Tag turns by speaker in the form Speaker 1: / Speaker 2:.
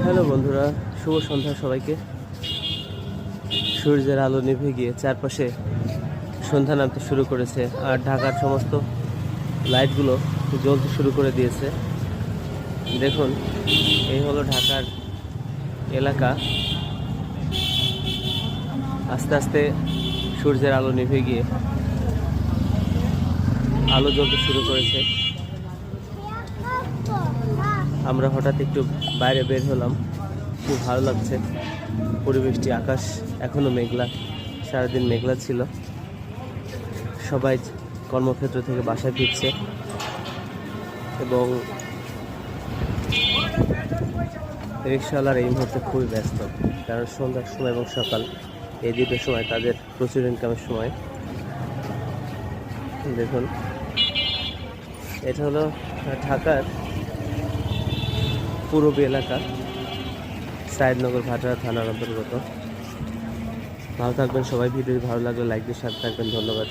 Speaker 1: Hello বন্ধুরা, শুভ সন্ধ্যা সবাইকে। সূর্যের আলো নিভে গিয়ে চারপাশে সন্ধ্যা নামতে শুরু করেছে, আর ঢাকার সমস্ত লাইটগুলো জ্বলতে শুরু করে দিয়েছে। দেখুন, এই হলো ঢাকার এলাকা। আস্তে আস্তে সূর্যের আলো নিভে গিয়ে আলো জ্বলতে শুরু করেছে। আমরা হঠাৎ একটু বাইরে বের হলাম, খুব ভালো লাগছে পরিবেশটি। আকাশ এখনো মেঘলা, সারাদিন মেঘলা ছিল। সবাই কর্মক্ষেত্র থেকে বাসায় ফিরছে এবং রিক্সাওয়ালার এই মুহূর্তে খুবই ব্যস্ত, কারণ সন্ধ্যার সময় এবং সকাল এই দুটো সময় তাদের প্রচুর ইনকামের সময়। দেখুন, এটা হলো ঢাকার পূরবী এলাকা, সাইদনগর ভাটারা থানার অন্তর্গত। ভালো থাকবেন সবাই। ভিডিও ভালো লাগলে লাইক দিয়ে সাথে থাকবেন। ধন্যবাদ।